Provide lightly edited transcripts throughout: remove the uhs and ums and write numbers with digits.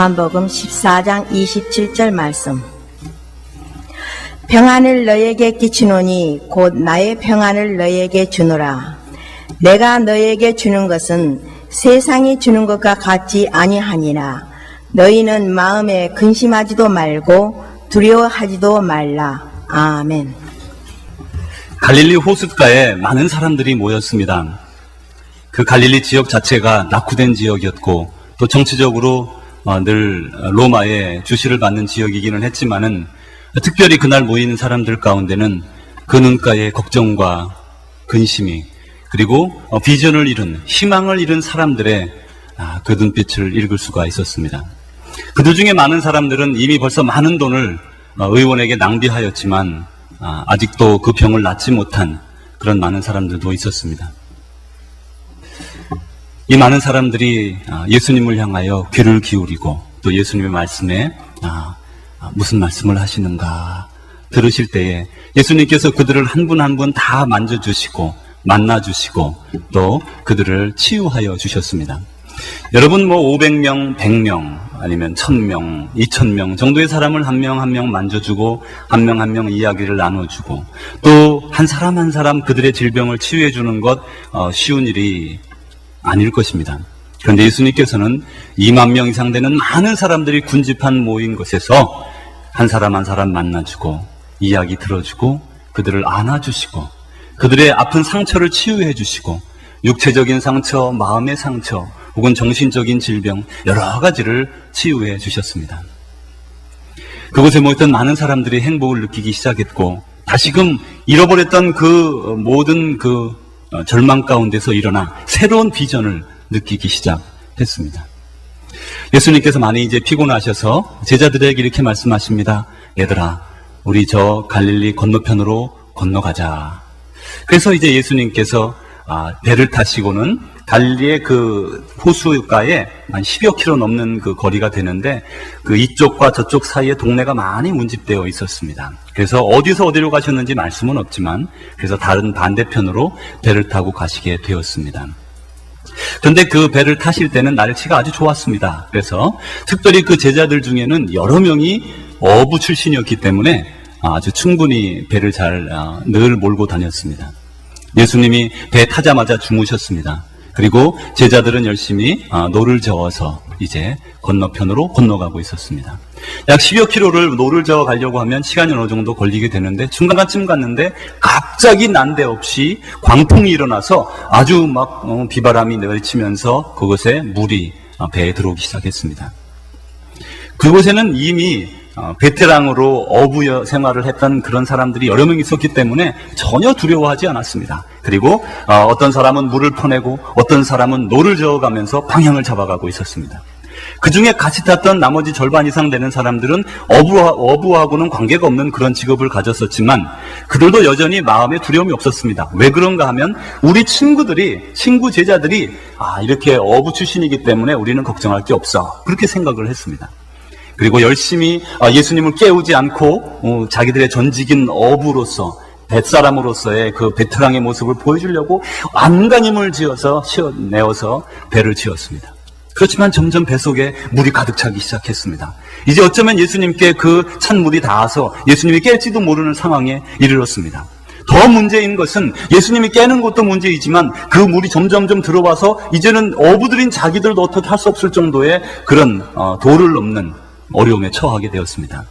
요한복음 14장 27절 말씀. 평안을 너에게 끼치노니 곧 나의 평안을 너에게 주노라. 내가 너에게 주는 것은 세상이 주는 것과 같지 아니하니라. 너희는 마음에 근심하지도 말고 두려워하지도 말라. 아멘. 갈릴리 호숫가에 많은 사람들이 모였습니다. 그 갈릴리 지역 자체가 낙후된 지역이었고 또 정치적으로 늘 로마의 주시를 받는 지역이기는 했지만은 특별히 그날 모이는 사람들 가운데는 그 눈가에 걱정과 근심이 그리고 비전을 잃은 희망을 잃은 사람들의 그 눈빛을 읽을 수가 있었습니다. 그들 중에 많은 사람들은 이미 벌써 많은 돈을 의원에게 낭비하였지만 아직도 그 병을 낫지 못한 그런 많은 사람들도 있었습니다. 이 많은 사람들이 예수님을 향하여 귀를 기울이고 또 예수님의 말씀에 무슨 말씀을 하시는가 들으실 때에 예수님께서 그들을 한 분 한 분 다 만져주시고 만나주시고 또 그들을 치유하여 주셨습니다. 여러분 500명, 100명 아니면 1000명, 2000명 정도의 사람을 한 명 한 명 만져주고 한 명 한 명 이야기를 나눠주고 또 한 사람 한 사람 그들의 질병을 치유해 주는 것 쉬운 일이 아닐 것입니다. 그런데 예수님께서는 2만 명 이상 되는 많은 사람들이 군집한 모인 곳에서 한 사람 한 사람 만나주고 이야기 들어주고 그들을 안아주시고 그들의 아픈 상처를 치유해 주시고 육체적인 상처, 마음의 상처 혹은 정신적인 질병 여러 가지를 치유해 주셨습니다. 그곳에 모였던 많은 사람들이 행복을 느끼기 시작했고 다시금 잃어버렸던 그 모든 절망 가운데서 일어나 새로운 비전을 느끼기 시작했습니다. 예수님께서 많이 이제 피곤하셔서 제자들에게 이렇게 말씀하십니다. 얘들아, 우리 저 갈릴리 건너편으로 건너가자. 그래서 이제 예수님께서 배를 타시고는 갈릴리의 그 호수가에 한 10여 킬로 넘는 그 거리가 되는데 그 이쪽과 저쪽 사이에 동네가 많이 운집되어 있었습니다. 그래서 어디서 어디로 가셨는지 말씀은 없지만 그래서 다른 반대편으로 배를 타고 가시게 되었습니다. 그런데 그 배를 타실 때는 날씨가 아주 좋았습니다. 그래서 특별히 그 제자들 중에는 여러 명이 어부 출신이었기 때문에 아주 충분히 배를 늘 몰고 다녔습니다. 예수님이 배 타자마자 주무셨습니다. 그리고 제자들은 열심히 노를 저어서 이제 건너편으로 건너가고 있었습니다. 약 10여 킬로를 노를 저어 가려고 하면 시간이 어느 정도 걸리게 되는데 중간쯤 갔는데 갑자기 난데없이 광풍이 일어나서 아주 막 비바람이 내리치면서 그곳에 물이 배에 들어오기 시작했습니다. 그곳에는 이미 베테랑으로 어부 생활을 했던 그런 사람들이 여러 명 있었기 때문에 전혀 두려워하지 않았습니다. 그리고 어떤 사람은 물을 퍼내고 어떤 사람은 노를 저어가면서 방향을 잡아가고 있었습니다. 그 중에 같이 탔던 나머지 절반 이상 되는 사람들은 어부하고는 관계가 없는 그런 직업을 가졌었지만 그들도 여전히 마음에 두려움이 없었습니다. 왜 그런가 하면 우리 친구 제자들이 이렇게 어부 출신이기 때문에 우리는 걱정할 게 없어. 그렇게 생각을 했습니다. 그리고 열심히 예수님을 깨우지 않고 자기들의 전직인 어부로서 뱃사람으로서의 그 베테랑의 모습을 보여주려고 안간힘을 내어서 배를 지었습니다. 그렇지만 점점 뱃속에 물이 가득 차기 시작했습니다. 이제 어쩌면 예수님께 그 찬 물이 닿아서 예수님이 깰지도 모르는 상황에 이르렀습니다. 더 문제인 것은 예수님이 깨는 것도 문제이지만 그 물이 점점점 들어와서 이제는 어부들인 자기들도 어떻게 할 수 없을 정도의 그런 도를 넘는 어려움에 처하게 되었습니다.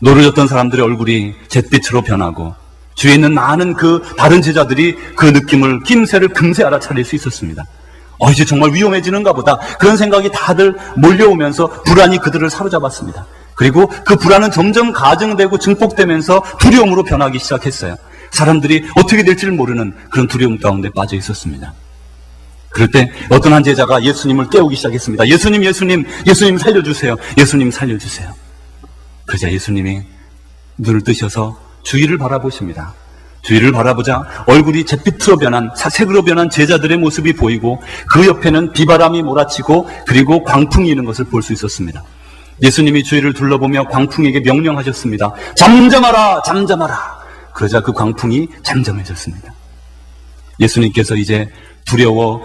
노를 젓던 사람들의 얼굴이 잿빛으로 변하고 주위에 있는 많은 그 다른 제자들이 그 느낌을 낌새를 금세 알아차릴 수 있었습니다. 이제 정말 위험해지는가 보다 그런 생각이 다들 몰려오면서 불안이 그들을 사로잡았습니다. 그리고 그 불안은 점점 가중되고 증폭되면서 두려움으로 변하기 시작했어요. 사람들이 어떻게 될지를 모르는 그런 두려움 가운데 빠져 있었습니다. 그럴 때 어떤 한 제자가 예수님을 깨우기 시작했습니다. 예수님 살려주세요. 예수님 살려주세요. 그러자 예수님이 눈을 뜨셔서 주위를 바라보십니다. 주위를 바라보자 얼굴이 잿빛으로 변한 사색으로 변한 제자들의 모습이 보이고 그 옆에는 비바람이 몰아치고 그리고 광풍이 있는 것을 볼 수 있었습니다. 예수님이 주위를 둘러보며 광풍에게 명령하셨습니다. 잠잠하라, 잠잠하라. 그러자 그 광풍이 잠잠해졌습니다. 예수님께서 이제 두려워